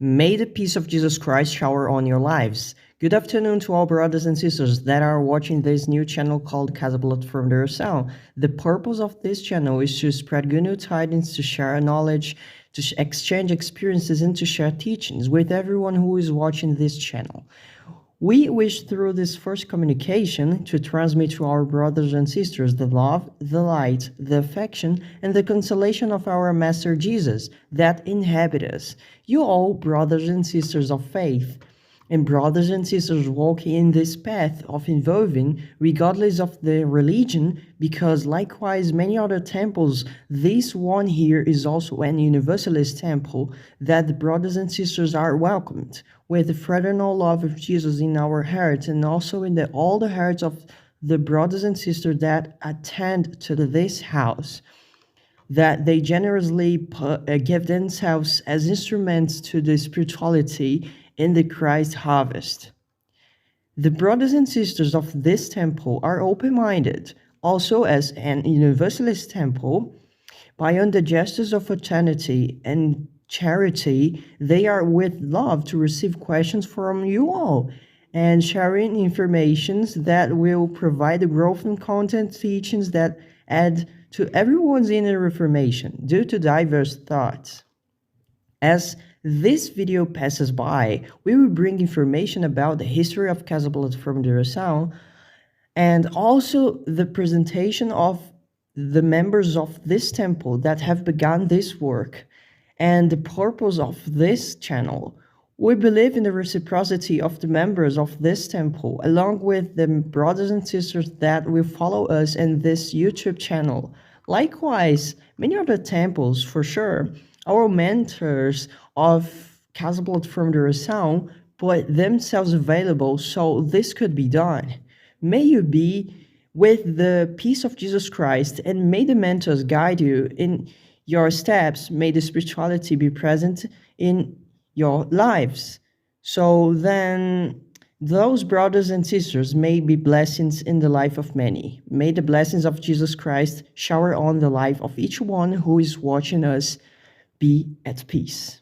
May the peace of Jesus Christ shower on your lives. Good afternoon to all brothers and sisters that are watching this new channel called Casa Plataforma de Oração. The purpose of this channel is to spread good news tidings, to share knowledge, to exchange experiences, and to share teachings with everyone who is watching this channel. We wish through this first communication to transmit to our brothers and sisters the love, the light, the affection, and the consolation of our Master Jesus that inhabit us. You all, brothers and sisters of faith, and brothers and sisters walking in this path of evolving, regardless of the religion, because likewise many other temples, this one here is also an universalist temple, that the brothers and sisters are welcomed with the fraternal love of Jesus in our hearts, and also in all the hearts of the brothers and sisters that attend to this house, that they generously give themselves as instruments to the spirituality in the Christ harvest. The brothers and sisters of this temple are open-minded, also as an universalist temple. Beyond the gestures of fraternity and charity, they are with love to receive questions from you all and sharing informations that will provide the growth and content teachings that add to everyone's inner reformation due to diverse thoughts. As this video passes by, we will bring information about the history of Casa Plataforma de Oração and also the presentation of the members of this temple that have begun this work and the purpose of this channel. We believe in the reciprocity of the members of this temple, along with the brothers and sisters that will follow us in this YouTube channel. Likewise, many other temples, for sure, our mentors of Casa Plataforma de Oração put themselves available so this could be done. May you be with the peace of Jesus Christ, and may the mentors guide you in your steps. May the spirituality be present in your lives. So then those brothers and sisters may be blessings in the life of many. May the blessings of Jesus Christ shower on the life of each one who is watching us. Be at peace.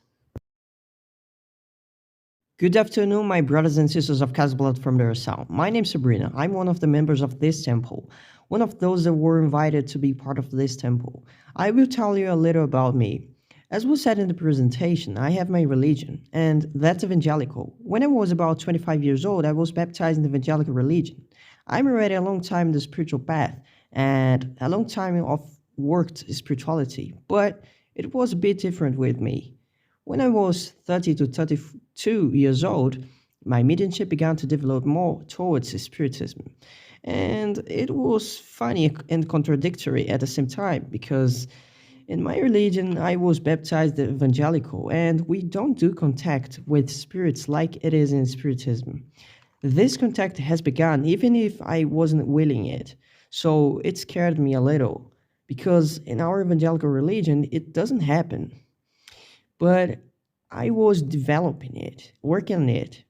Good afternoon, my brothers and sisters of Casa Plataforma de Oração. My name is Sabrina. I'm one of the members of this temple, one of those that were invited to be part of this temple. I will tell you a little about me. As was said in the presentation, I have my religion, and that's evangelical. When I was about 25 years old, I was baptized in the evangelical religion. I'm already a long time in the spiritual path, and a long time of worked spirituality, but it was a bit different with me. When I was 30 to 32 years old, my mediumship began to develop more towards spiritism. And it was funny and contradictory at the same time, because in my religion, I was baptized evangelical, and we don't do contact with spirits like it is in spiritism. This contact has begun even if I wasn't willing it, so it scared me a little, because in our evangelical religion, it doesn't happen. But I was developing it, working on it.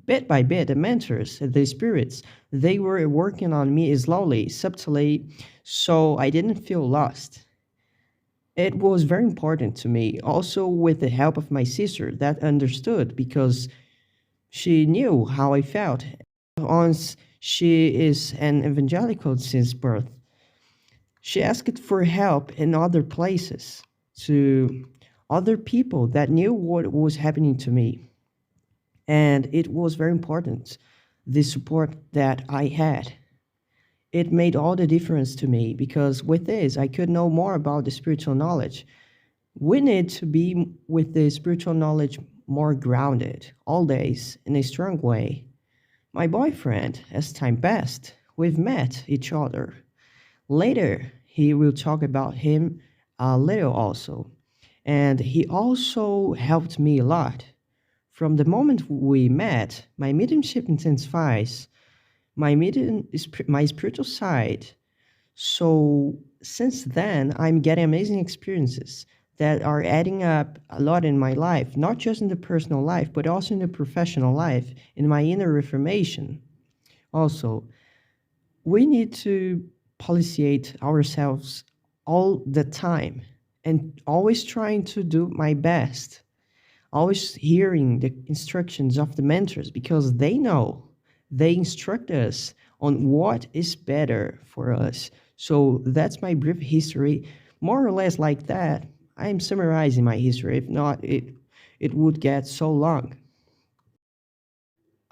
Bit by bit, the mentors, the spirits, they were working on me slowly, subtly, so I didn't feel lost. It was very important to me, also with the help of my sister that understood, because she knew how I felt. Once she is an evangelical since birth, she asked for help in other places, to other people that knew what was happening to me. And it was very important, the support that I had. It made all the difference to me, because with this, I could know more about the spiritual knowledge. We need to be with the spiritual knowledge more grounded, all days, in a strong way. My boyfriend, as time passed, we've met each other. Later, he will talk about him a little also. And he also helped me a lot. From the moment we met, my mediumship intensifies, my spiritual side. So since then, I'm getting amazing experiences that are adding up a lot in my life, not just in the personal life, but also in the professional life, in my inner reformation. Also, we need to policiate ourselves all the time and always trying to do my best. always hearing the instructions of the mentors because they know, they instruct us on what is better for us. So that's my brief history, more or less like that. I'm summarizing my history. If not, it would get so long.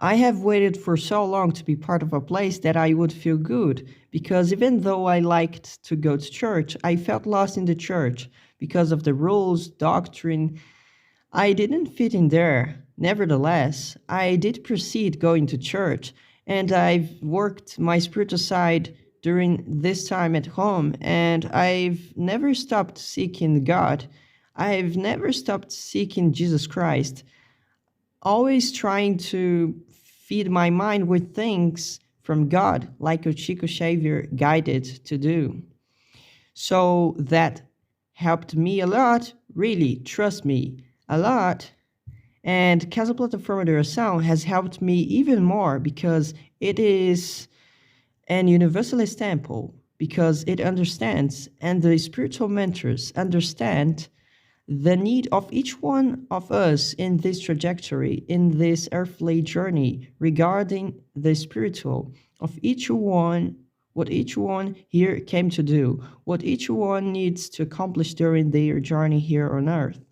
I have waited for so long to be part of a place that I would feel good because even though I liked to go to church, I felt lost in the church because of the rules, doctrine. I didn't fit in there. Nevertheless, I did proceed going to church, and I've worked my spiritual side during this time at home, and I've never stopped seeking God. I've never stopped seeking Jesus Christ, always trying to feed my mind with things from God, like a Chico Xavier guided to do. So that helped me a lot, really, trust me, a lot. And Casa Plataforma de Oração has helped me even more because it is an universalist temple, because it understands, and the spiritual mentors understand the need of each one of us in this trajectory, in this earthly journey, regarding the spiritual of each one, what each one here came to do, what each one needs to accomplish during their journey here on earth.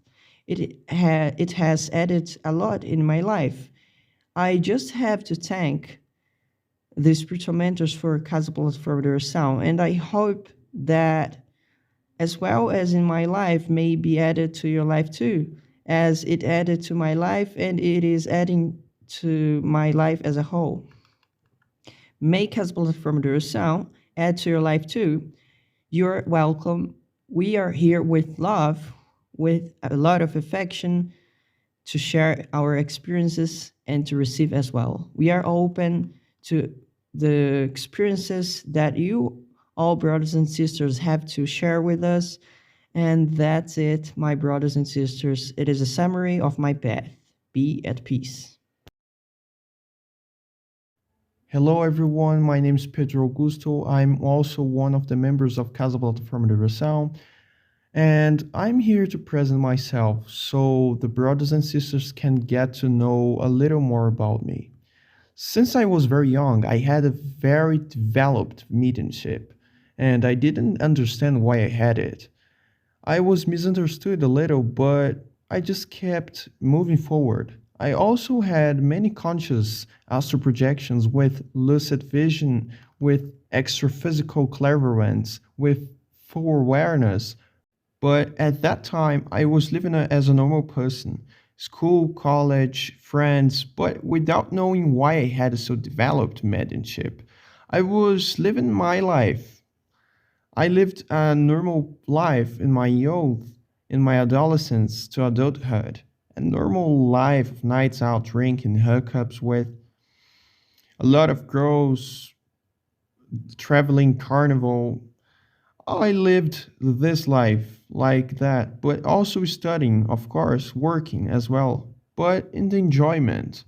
It has added a lot in my life. I just have to thank the spiritual mentors for Casa Plataforma de Oração, and I hope that as well as in my life may be added to your life too, as it added to my life and it is adding to my life as a whole. May Casa Plataforma de Oração add to your life too. You're welcome. We are here with love, with a lot of affection, to share our experiences and to receive as well. We are open to the experiences that you, all brothers and sisters, have to share with us. And that's it, my brothers and sisters. It is a summary of my path. Be at peace. Hello everyone, my name is Pedro Augusto. I'm also one of the members of Casa Plataforma de Oração, and I'm here to present myself so the brothers and sisters can get to know a little more about me. Since I was very young, I had a very developed mediumship, and I didn't understand why I had it. I was misunderstood a little, but I just kept moving forward. I also had many conscious astral projections with lucid vision, with extraphysical clairvoyance, with full awareness. But at that time, I was living as a normal person, school, college, friends, but without knowing why I had a so developed mediumship. I was living my life. I lived a normal life in my youth, in my adolescence to adulthood. A normal life of nights out drinking, hookups with a lot of girls, traveling carnival. I lived this life like that, but also studying, of course, working as well, but in the enjoyment.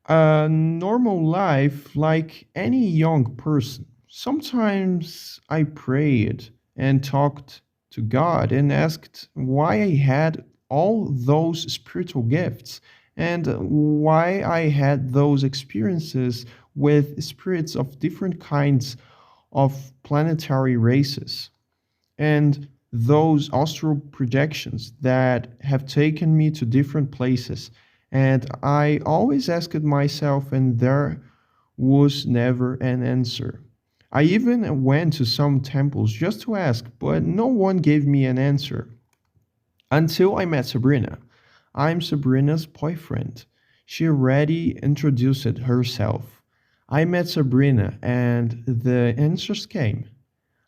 A normal life like any young person. Sometimes I prayed and talked to God and asked why I had all those spiritual gifts and why I had those experiences with spirits of different kinds of planetary races and those astral projections that have taken me to different places. And I always asked myself, and there was never an answer. I even went to some temples just to ask, but no one gave me an answer. Until I met Sabrina. I'm Sabrina's boyfriend. She already introduced herself. I met Sabrina and the answers came.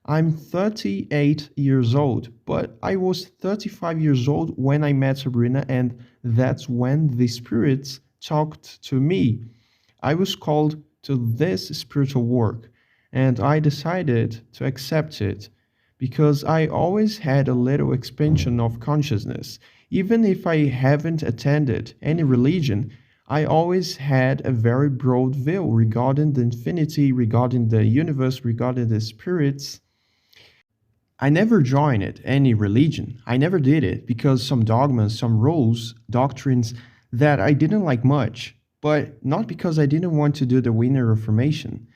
I'm 38 years old, but I was 35 years old when I met Sabrina, and that's when the spirits talked to me. I was called to this spiritual work, and I decided to accept it because I always had a little expansion of consciousness. Even if I haven't attended any religion, I always had a very broad view regarding the infinity, regarding the universe, regarding the spirits. I never joined any religion. I never did it because some dogmas, some rules, doctrines that I didn't like much, but not because I didn't want to do the winner reformation.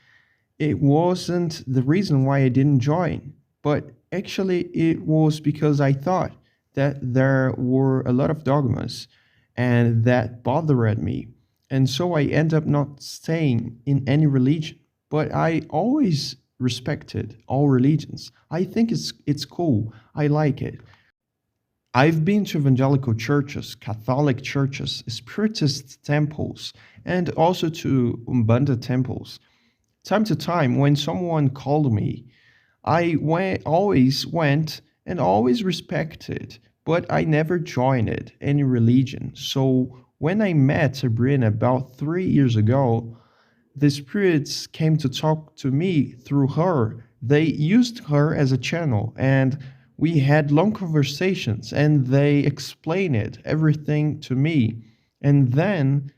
It wasn't the reason why I didn't join, but actually it was because I thought that there were a lot of dogmas and that bothered me. And so I end up not staying in any religion. But I always respected all religions. I think it's cool. I like it. I've been to evangelical churches, Catholic churches, Spiritist temples, and also to Umbanda temples. Time to time, when someone called me, always went and always respected, but I never joined any religion. So when I met Sabrina about 3 years ago, the spirits came to talk to me through her. They used her as a channel, and we had long conversations, and they explained everything to me. And then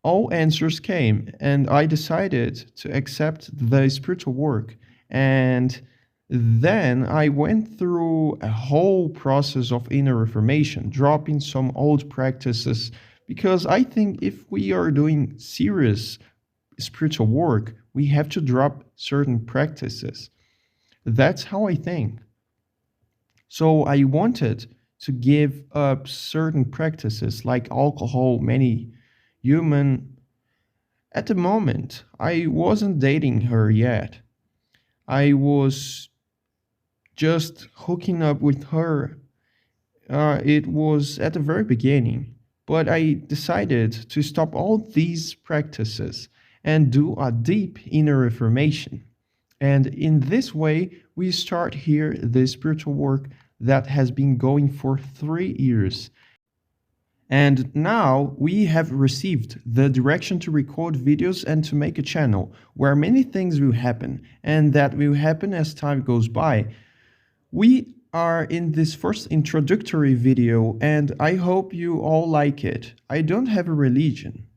all answers came, and I decided to accept the spiritual work. And then I went through a whole process of inner reformation, dropping some old practices, because I think if we are doing serious spiritual work, we have to drop certain practices. That's how I think. So I wanted to give up certain practices like alcohol, many human. At the moment, I wasn't dating her yet. I was just hooking up with her. It was at the very beginning, but I decided to stop all these practices and do a deep inner reformation. And in this way, we start here the spiritual work that has been going for 3 years. And now we have received the direction to record videos and to make a channel where many things will happen, and that will happen as time goes by. We are in this first introductory video, and I hope you all like it. I don't have a religion.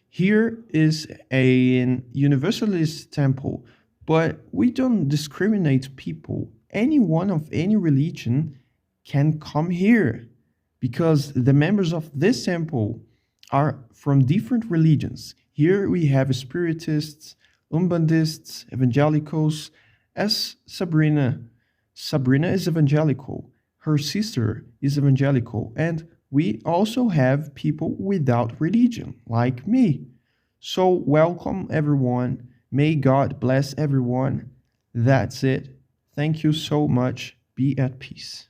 Here is an universalist temple, but we don't discriminate people. Anyone of any religion can come here because the members of this temple are from different religions. Here we have Spiritists, Umbandists, Evangelicals, as Sabrina. Sabrina is evangelical, her sister is evangelical, and we also have people without religion, like me. So, welcome everyone. May God bless everyone. That's it. Thank you so much. Be at peace.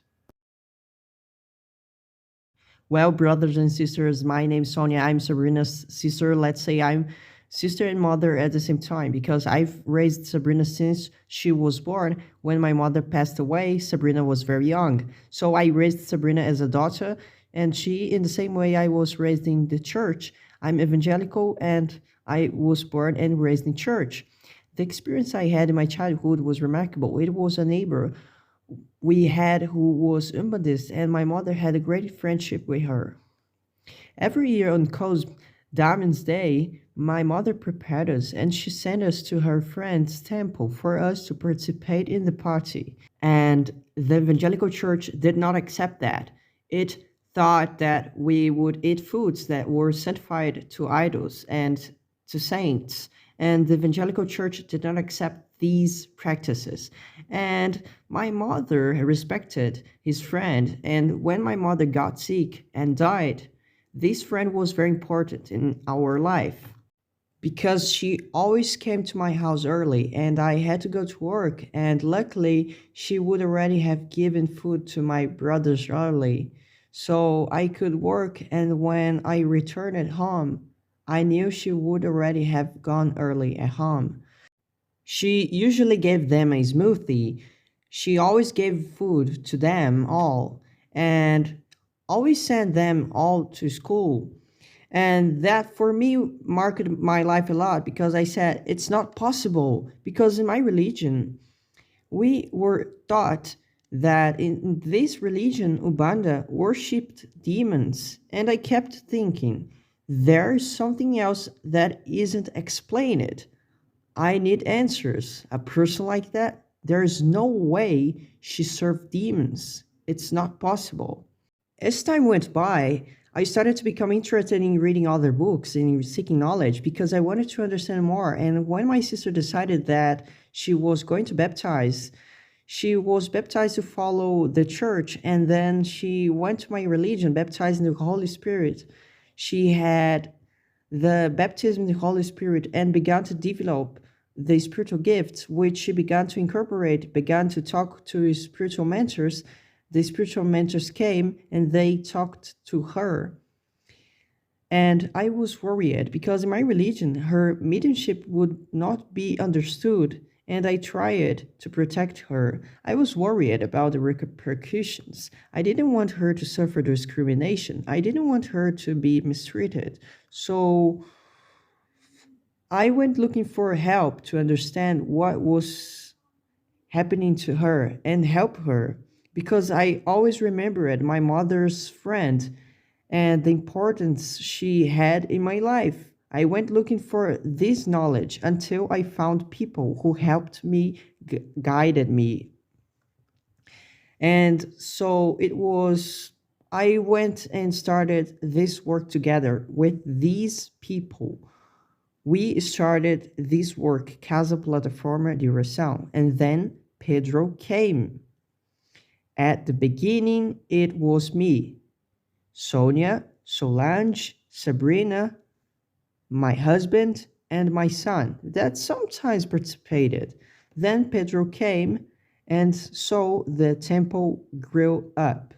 Well, brothers and sisters, my name's Sonia. I'm Sabrina's sister. Let's say I'm sister and mother at the same time because I've raised Sabrina since she was born. When my mother passed away, Sabrina was very young. So I raised Sabrina as a daughter, and she, in the same way I was raised in the church. I'm evangelical, and I was born and raised in church. The experience I had in my childhood was remarkable. It was a neighbor we had who was Umbandist, and my mother had a great friendship with her. Every year on Coast Diamonds Day, my mother prepared us and she sent us to her friend's temple for us to participate in the party. And the evangelical church did not accept that. It thought that we would eat foods that were sanctified to idols and to saints. And the evangelical church did not accept these practices. And my mother respected his friend. And when my mother got sick and died, this friend was very important in our life because she always came to my house early and I had to go to work. And luckily, she would already have given food to my brothers early. So I could work. And when I returned at home, I knew she would already have gone early at home. She usually gave them a smoothie. She always gave food to them all and always sent them all to school. And that for me marked my life a lot because I said it's not possible. Because in my religion, we were taught that in this religion, Ubanda worshipped demons. And I kept thinking, there's something else that isn't explained. I need answers. A person like that There is no way she served demons. It's not possible. As time went by, I started to become interested in reading other books and seeking knowledge because I wanted to understand more. And when my sister decided that she was going to baptize, she was baptized to follow the church, and then she went to my religion, baptized in the Holy Spirit. She had the baptism in the Holy Spirit and began to develop the spiritual gifts, which she began to incorporate, began to talk to spiritual mentors. The spiritual mentors came and they talked to her. And I was worried because in my religion, her mediumship would not be understood, and I tried to protect her. I was worried about the repercussions. I didn't want her to suffer discrimination. I didn't want her to be mistreated. So I went looking for help to understand what was happening to her and help her because I always remembered my mother's friend and the importance she had in my life. I went looking for this knowledge until I found people who helped me, guided me. And so it was, I went and started this work together with these people. We started this work, Casa Plataforma de Oração, and then Pedro came. At the beginning, it was me, Sonia, Solange, Sabrina, my husband, and my son that sometimes participated. Then Pedro came, and so the temple grew up.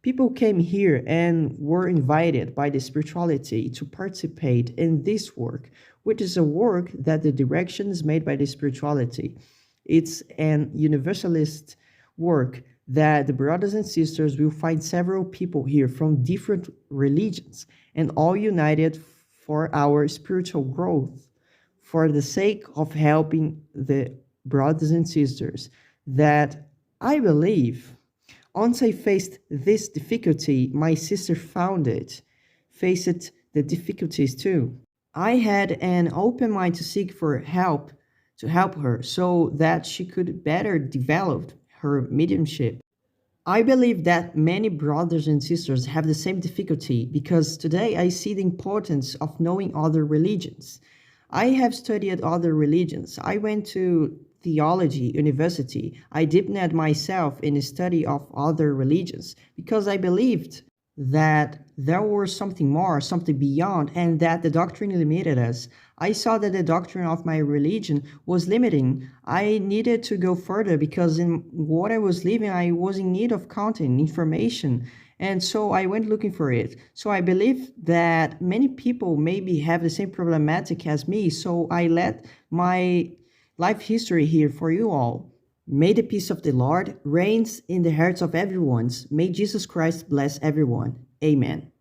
People came here and were invited by the spirituality to participate in this work, which is a work that the direction is made by the spirituality. It's an universalist work that the brothers and sisters will find several people here from different religions and all united for our spiritual growth, for the sake of helping the brothers and sisters that I believe once I faced this difficulty, my sister found it, faced the difficulties too. I had an open mind to seek for help to help her so that she could better develop her mediumship. I believe that many brothers and sisters have the same difficulty because today I see the importance of knowing other religions. I have studied other religions. I went to theology university. I deepened myself in the study of other religions because I believed that there was something more, something beyond, and that the doctrine limited us. I saw that the doctrine of my religion was limiting. I needed to go further because in what I was living, I was in need of content, information, and so I went looking for it. So I believe that many people maybe have the same problematic as me, so I let my life history here for you all. May the peace of the Lord reigns in the hearts of everyone. May Jesus Christ bless everyone. Amen.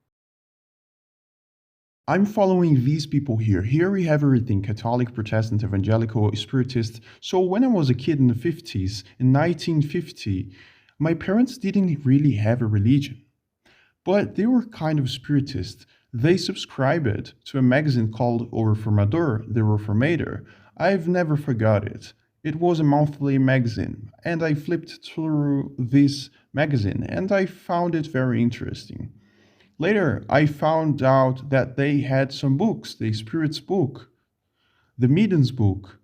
I'm following these people here. Here we have everything Catholic, Protestant, Evangelical, Spiritist. So when I was a kid in the 50s, in 1950, my parents didn't really have a religion, but they were kind of Spiritist. They subscribed to a magazine called O Reformador, the Reformator. I've never forgot it. It was a monthly magazine, and I flipped through this magazine, and I found it very interesting. Later, I found out that they had some books, the Spirit's book, the Medium's book,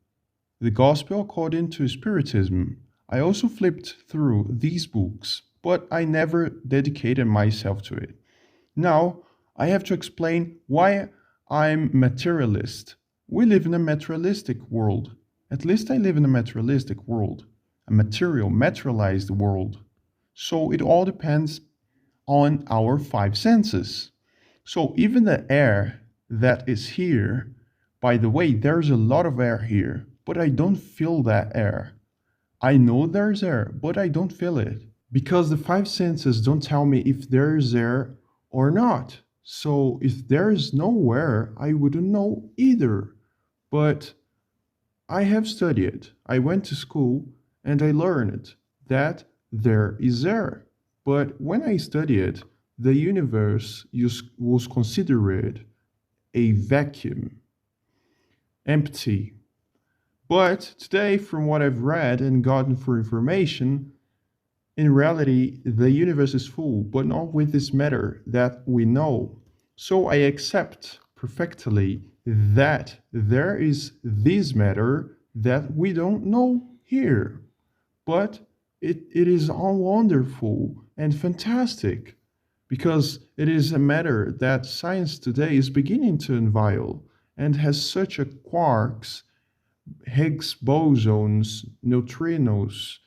the Gospel According to Spiritism. I also flipped through these books, but I never dedicated myself to it. Now, I have to explain why I'm materialist. We live in a materialistic world. At least I live in a materialistic world, a materialized world. So it all depends on our five senses. So even the air that is here, by the way, there's a lot of air here, but I don't feel that air. I know there's air, but I don't feel it because the five senses don't tell me if there's air or not. So if there's no air, I wouldn't know either. But I have studied, I went to school, and I learned that there is air. But when I studied, the universe was considered a vacuum, empty. But today, from what I've read and gotten for information, in reality, the universe is full, but not with this matter that we know. So I accept perfectly that there is this matter that we don't know here. But it is all wonderful and fantastic because it is a matter that science today is beginning to unveil and has such a quarks, Higgs bosons, neutrinos,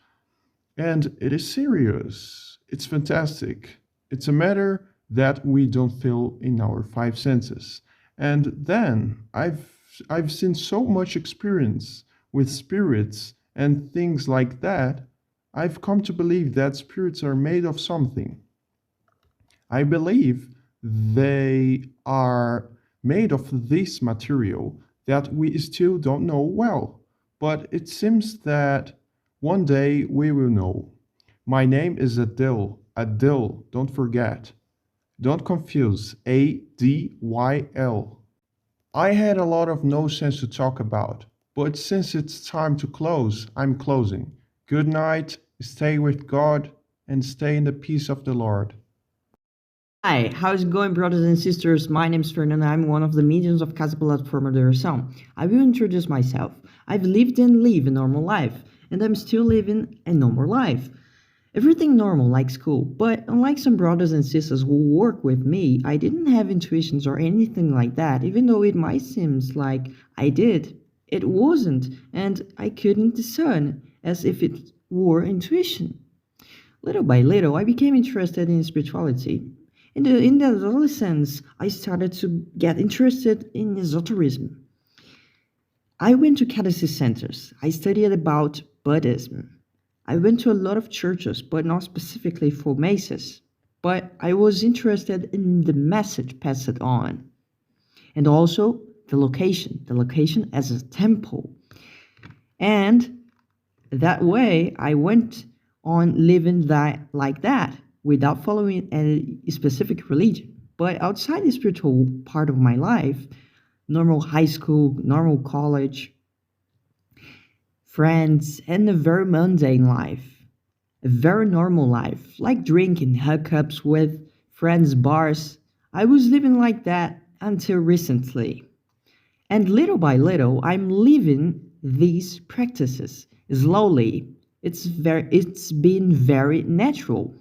and it is serious. It's fantastic. It's a matter that we don't feel in our five senses. And then I've seen so much experience with spirits and things like that. I've come to believe that spirits are made of something. I believe they are made of this material that we still don't know well. But it seems that one day we will know. My name is Adyl. Adyl, don't forget. Don't confuse Adyl. I had a lot of no sense to talk about, but since it's time to close, I'm closing. Good night, stay with God, and stay in the peace of the Lord. Hi, how's it going, brothers and sisters? My name is Fernanda. I'm one of the mediums of Casa Plataforma de Oração. I will introduce myself. I've lived and live a normal life, and I'm still living a normal life. Everything normal like school, but unlike some brothers and sisters who work with me, I didn't have intuitions or anything like that, even though it might seem like I did. It wasn't, and I couldn't discern as if it were intuition. Little by little, I became interested in spirituality. In the adolescence, I started to get interested in esotericism. I went to catechist centers. I studied about Buddhism. I went to a lot of churches, but not specifically for masses. But I was interested in the message passed on, and also the location as a temple. And that way, I went on living that like that without following any specific religion. But outside the spiritual part of my life, normal high school, normal college, friends, and a very mundane life, a very normal life, like drinking hookups with friends' bars. I was living like that until recently. And little by little, I'm living these practices slowly. It's been very natural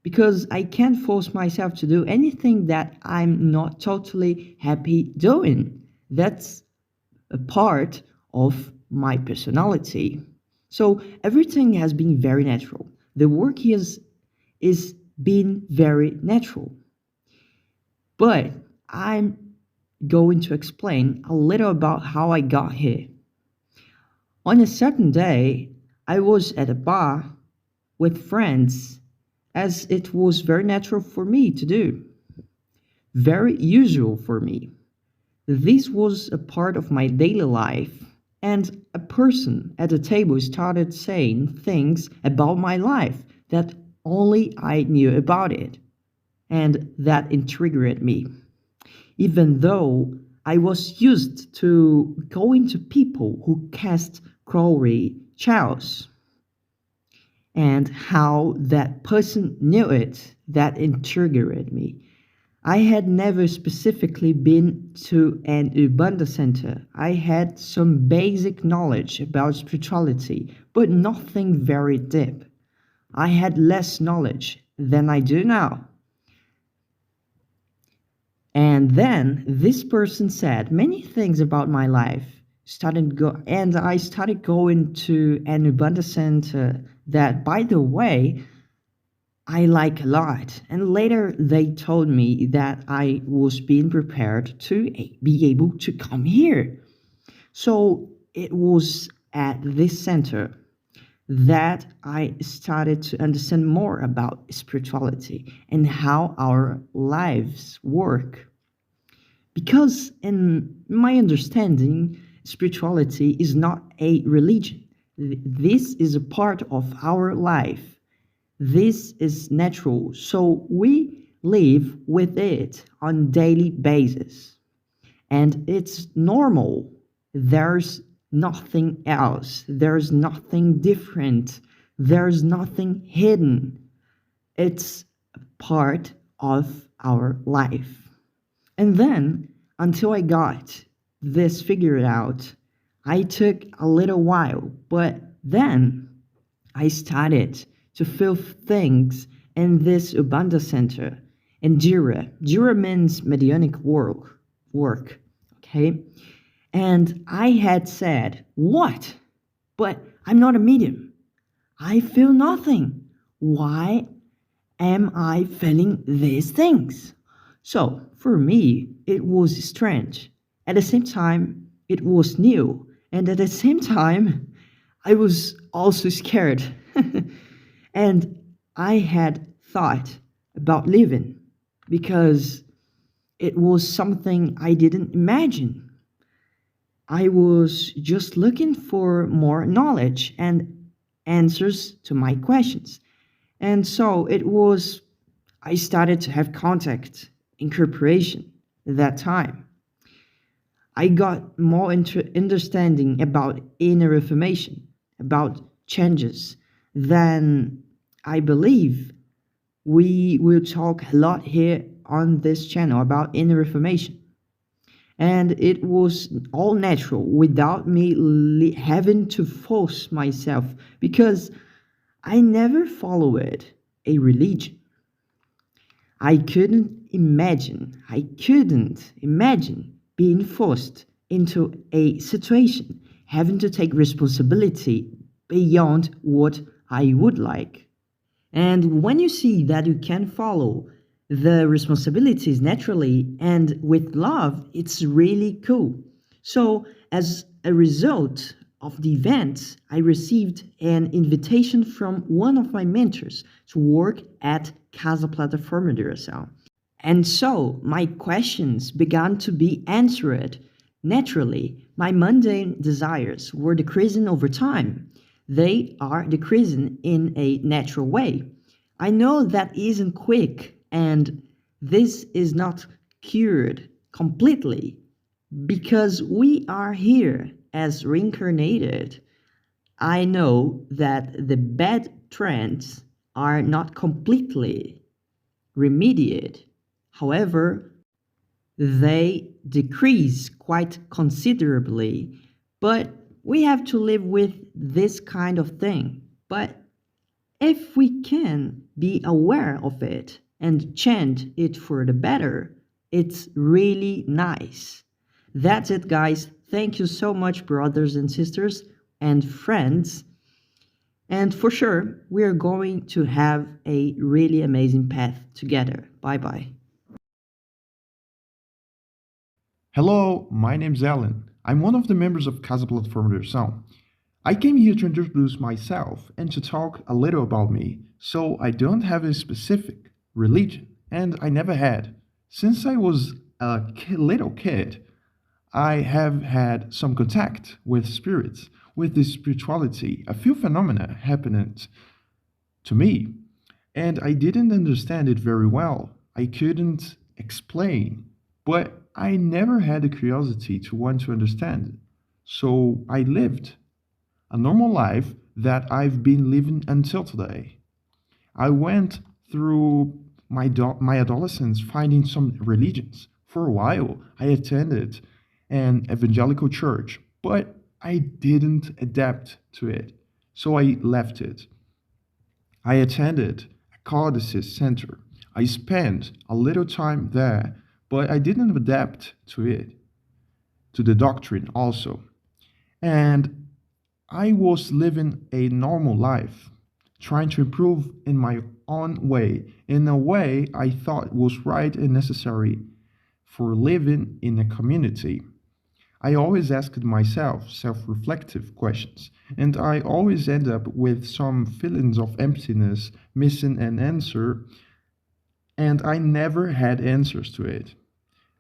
because I can't force myself to do anything that I'm not totally happy doing. That's a part of my personality. So everything has been very natural. The work is being very natural. But I'm going to explain a little about how I got here. On a certain day, I was at a bar with friends, as it was very natural for me to do, very usual for me. This was a part of my daily life, and a person at the table started saying things about my life that only I knew about it, and that intrigued me. Even though I was used to going to people who cast Crowley chows, and how that person knew it, that intrigued me. I had never specifically been to an Ubanda center. I had some basic knowledge about spirituality, but nothing very deep. I had less knowledge than I do now. And then this person said many things about my life. And I started going to an Ubanda center that, by the way, I like a lot. And later they told me that I was being prepared to be able to come here. So it was at this center that I started to understand more about spirituality and how our lives work. Because, in my understanding, spirituality is not a religion. This is a part of our life. This is natural, so we live with it on daily basis. And it's normal. There's nothing else. There's nothing different. There's nothing hidden. It's part of our life. And then, until I got this figured out, I took a little while, but then I started to feel things in this Ubanda center in Jira. Jira means medianic work, okay? And I had said, what? But I'm not a medium. I feel nothing. Why am I feeling these things? So, for me, it was strange. At the same time, it was new. And at the same time, I was also scared. And I had thought about leaving because it was something I didn't imagine. I was just looking for more knowledge and answers to my questions. And so I started to have contact, incorporation at that time. I got more understanding about inner reformation, about changes, than I believe we will talk a lot here on this channel about inner reformation. And it was all natural without me having to force myself because I never followed a religion. I couldn't imagine being forced into a situation, having to take responsibility beyond what I would like. And when you see that you can follow the responsibilities naturally and with love, it's really cool. So, as a result of the event, I received an invitation from one of my mentors to work at Casa Plataforma de Oração. And so my questions began to be answered naturally. My mundane desires were decreasing over time. They are decreasing in a natural way. I know that isn't quick and this is not cured completely because we are here as reincarnated. I know that the bad trends are not completely remediated. However, they decrease quite considerably, but we have to live with this kind of thing. But if we can be aware of it and change it for the better, it's really nice. That's it, guys. Thank you so much, brothers and sisters and friends. And for sure, we are going to have a really amazing path together. Bye bye. Hello, my name's Allan. I'm one of the members of Casa Plataforma de Oração. I came here to introduce myself and to talk a little about me, so I don't have a specific religion, and I never had. Since I was a little kid, I have had some contact with spirits, with this spirituality, a few phenomena happened to me, and I didn't understand it very well. I couldn't explain, but I never had the curiosity to want to understand. So I lived a normal life that I've been living until today. I went through my adolescence finding some religions. For a while, I attended an evangelical church, but I didn't adapt to it, so I left it. I attended a Codices center. I spent a little time there, but I didn't adapt to it, to the doctrine also. And I was living a normal life, trying to improve in my own way, in a way I thought was right and necessary for living in a community. I always asked myself self-reflective questions, and I always end up with some feelings of emptiness, missing an answer, and I never had answers to it.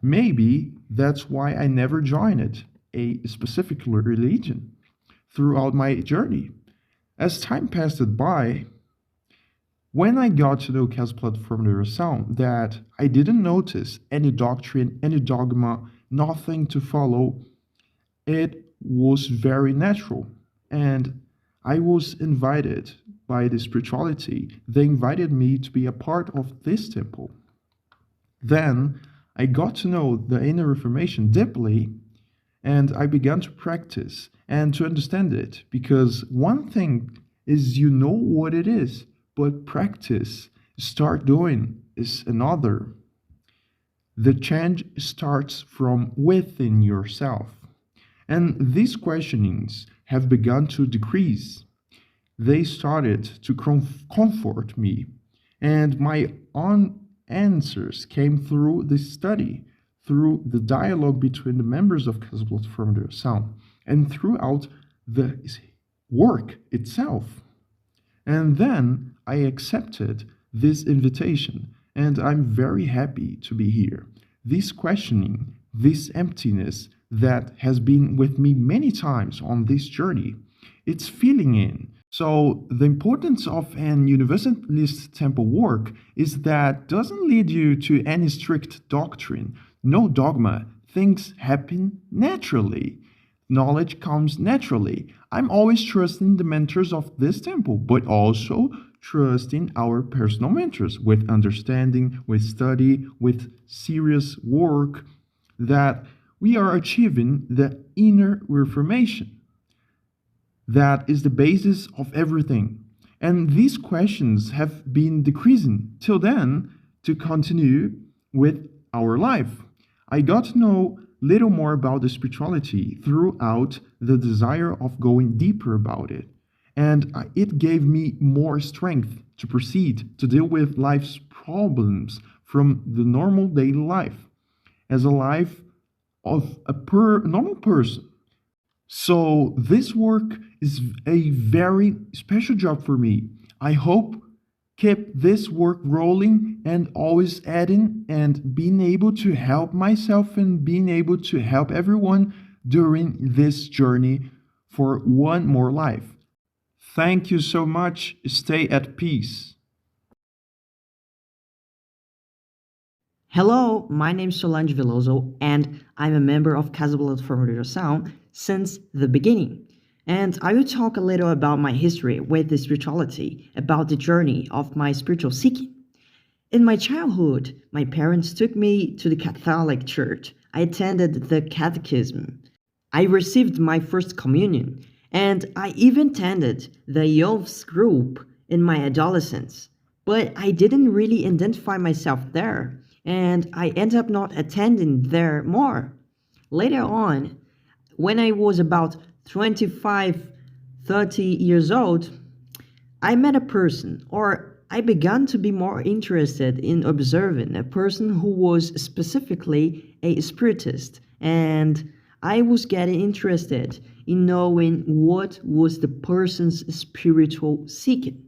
Maybe that's why I never joined a specific religion throughout my journey. As time passed by, when I got to know Casa Plataforma de Oração, that I didn't notice any doctrine, any dogma, nothing to follow, it was very natural. And I was invited by the spirituality. They invited me to be a part of this temple. Then I got to know the inner reformation deeply, and I began to practice and to understand it, because one thing is you know what it is, but practice, start doing, is another. The change starts from within yourself. And these questionings have begun to decrease. They started to comfort me, and my own answers came through the study, through the dialogue between the members of Casa Plataforma de Oração, and throughout the work itself. And then I accepted this invitation, and I'm very happy to be here. This questioning, this emptiness that has been with me many times on this journey, it's filling in. So the importance of an universalist temple work is that doesn't lead you to any strict doctrine, no dogma. Things happen naturally. Knowledge comes naturally. I'm always trusting the mentors of this temple, but also trusting our personal mentors with understanding, with study, with serious work, that we are achieving the inner reformation. That is the basis of everything. And these questions have been decreasing till then to continue with our life. I got to know little more about the spirituality throughout the desire of going deeper about it. And it gave me more strength to proceed to deal with life's problems from the normal daily life as a life of a normal person. So this work is a very special job for me. I hope keep this work rolling and always adding and being able to help myself and being able to help everyone during this journey for one more life. Thank you so much. Stay at peace. Hello, my name is Solange Veloso, and I'm a member of Casa Plataforma de Oração since the beginning. And I will talk a little about my history with the spirituality, about the journey of my spiritual seeking. In my childhood, my parents took me to the Catholic Church. I attended the catechism. I received my first communion, and I even attended the youth group in my adolescence. But I didn't really identify myself there, and I ended up not attending there more. Later on, when I was about 25, 30 years old, I met a person, or I began to be more interested in observing a person who was specifically a spiritist, and I was getting interested in knowing what was the person's spiritual seeking.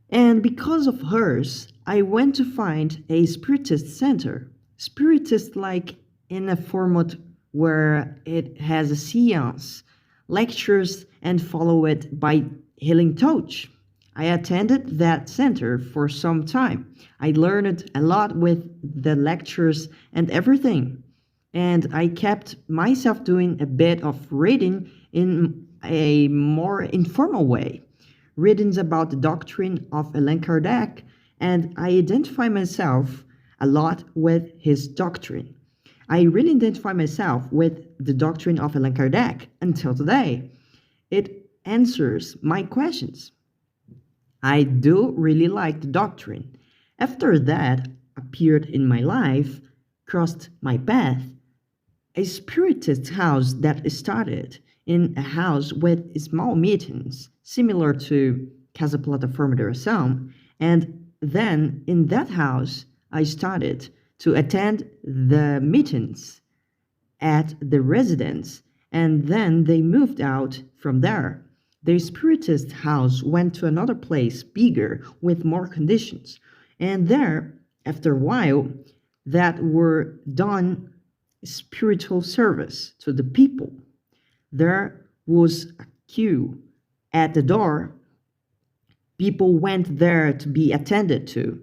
And because of hers, I went to find a spiritist center. Spiritist like in a format where it has a seance, lectures, and follow it by healing touch. I attended that center for some time. I learned a lot with the lectures and everything. And I kept myself doing a bit of reading in a more informal way. Readings about the doctrine of Allan Kardec, and I identify myself a lot with his doctrine. I really identify myself with the doctrine of Allan Kardec until today. It answers my questions. I do really like the doctrine. After that appeared in my life, crossed my path, a spiritist house that started in a house with small meetings, similar to Casa Plataforma de Oração, and then in that house I started to attend the meetings at the residence, and then they moved out from there. The spiritist house went to another place, bigger, with more conditions, and there, after a while, that were done spiritual service to the people. There was a queue at the door. People went there to be attended to.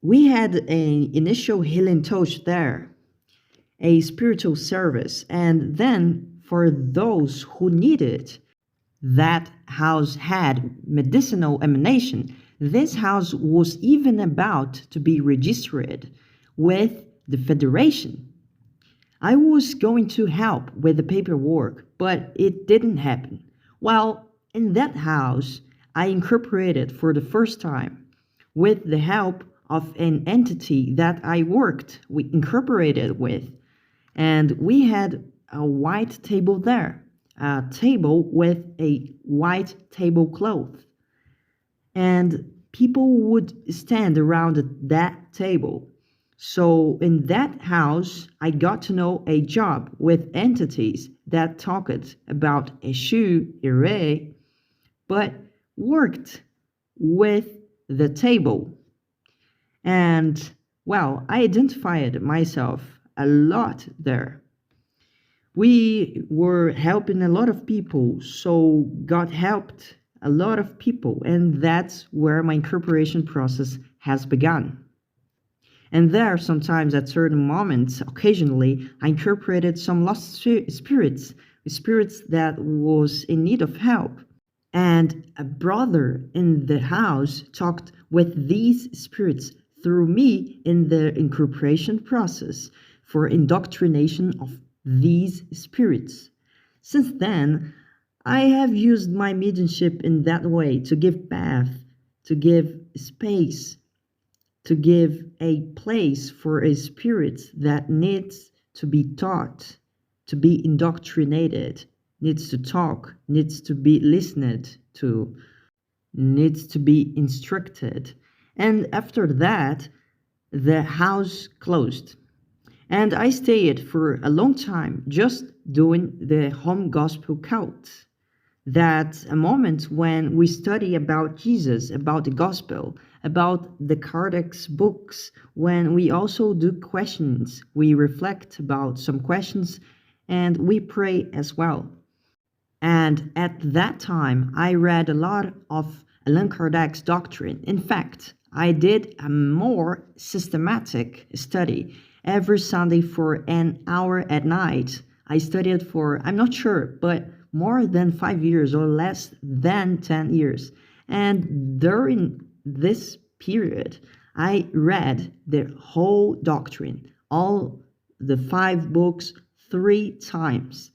We had an initial healing touch there, a spiritual service. And then for those who need it, that house had medicinal emanation. This house was even about to be registered with the Federation. I was going to help with the paperwork, but it didn't happen. Well, in that house, I incorporated for the first time with the help of an entity that I worked, we incorporated with, and we had a white table there, a table with a white tablecloth, and people would stand around that table. So in that house, I got to know a job with entities that talked about a shoe array, but worked with the table. And well, I identified myself a lot there. We were helping a lot of people, so God helped a lot of people, and that's where my incorporation process has begun. And there, sometimes at certain moments, occasionally, I incorporated some lost spirits, spirits that was in need of help. And a brother in the house talked with these spirits through me in the incorporation process for indoctrination of these spirits. Since then, I have used my mediumship in that way to give path, to give space, to give a place for a spirit that needs to be taught, to be indoctrinated, needs to talk, needs to be listened to, needs to be instructed. And after that, the house closed. And I stayed for a long time just doing the home gospel cult. That's a moment when we study about Jesus, about the gospel, about the Kardec's books, when we also do questions. We reflect about some questions and we pray as well. And at that time, I read a lot of Allan Kardec's doctrine. In fact, I did a more systematic study every Sunday for an hour at night. I studied for, I'm not sure, but more than 5 years or less than 10 years. And during this period, I read the whole doctrine, all the 5 books, 3 times.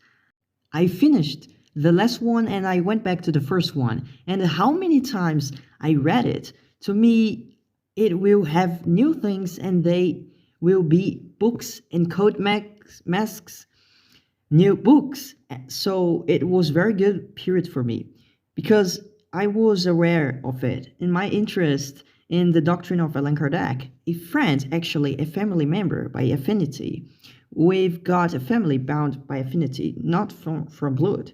I finished the last one and I went back to the first one. And how many times I read it, to me, it will have new things and they will be books and code masks, new books. So it was very good period for me because I was aware of it in my interest in the doctrine of Allan Kardec. A friend, actually a family member by affinity. We've got a family bound by affinity, not from blood.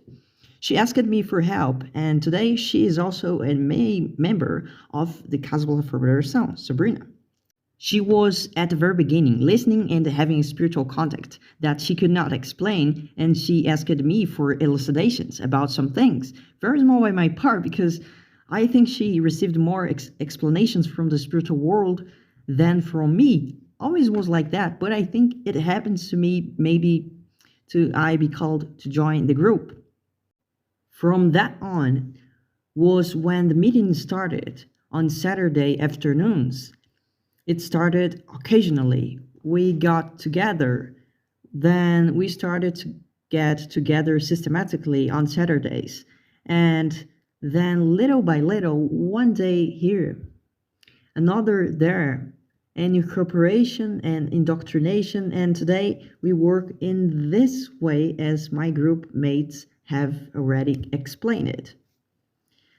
She asked me for help, and today she is also a member of the Casa Plataforma de Oração, Sabrina. She was at the very beginning listening and having a spiritual contact that she could not explain, and she asked me for elucidations about some things. Very small by my part because I think she received more explanations from the spiritual world than from me. Always was like that, but I think it happens to me maybe to I be called to join the group. From that on was when the meeting started on Saturday afternoons. It started occasionally. We got together. Then we started to get together systematically on Saturdays. And then little by little, one day here, another there, and incorporation and indoctrination. And today we work in this way as my group mates have already explained it.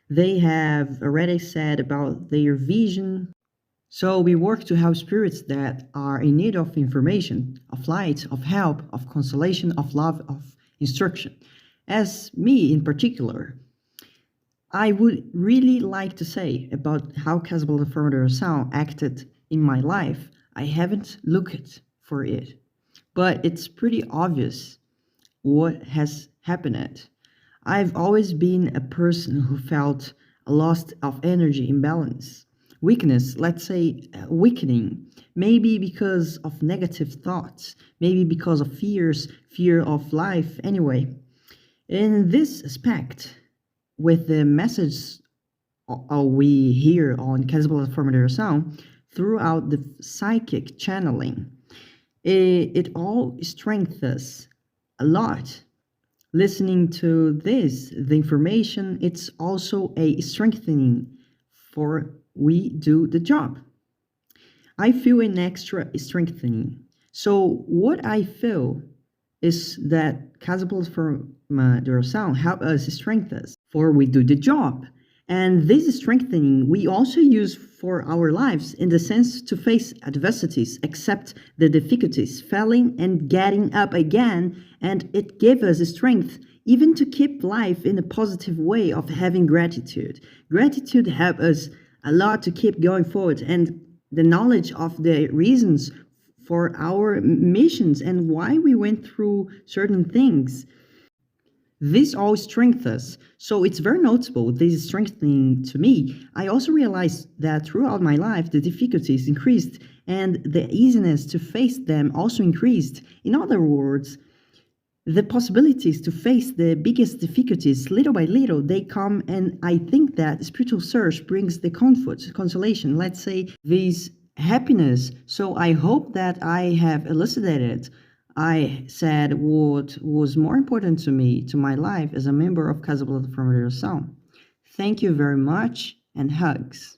They have already said about their vision. So we work to help spirits that are in need of information, of light, of help, of consolation, of love, of instruction. As me in particular, I would really like to say about how Casa Plataforma de Oração acted in my life. I haven't looked for it, but it's pretty obvious what has happened. I've always been a person who felt a loss of energy imbalance. weakness, let's say weakening, maybe because of negative thoughts, maybe because of fear of life, anyway. In this aspect, with the message we hear on Casa Plataforma de Oração, throughout the psychic channeling, it all strengthens a lot. Listening to this, the information, it's also a strengthening for we do the job. I feel an extra strengthening. So what I feel is that Casa Plataforma de Oração help us strengthen us for we do the job. And this strengthening we also use for our lives in the sense to face adversities, accept the difficulties, failing and getting up again, and it gives us strength even to keep life in a positive way of having gratitude. Gratitude helps us a lot to keep going forward, and the knowledge of the reasons for our missions and why we went through certain things. This all strengthens us, so it's very notable, this is strengthening to me. I also realized that throughout my life the difficulties increased and the easiness to face them also increased. In other words, the possibilities to face the biggest difficulties little by little they come, and I think that spiritual search brings the comfort, consolation, let's say this happiness. So I hope that I have elucidated. I said what was more important to me, to my life as a member of Casa Plataforma de Oração. Thank you very much and hugs.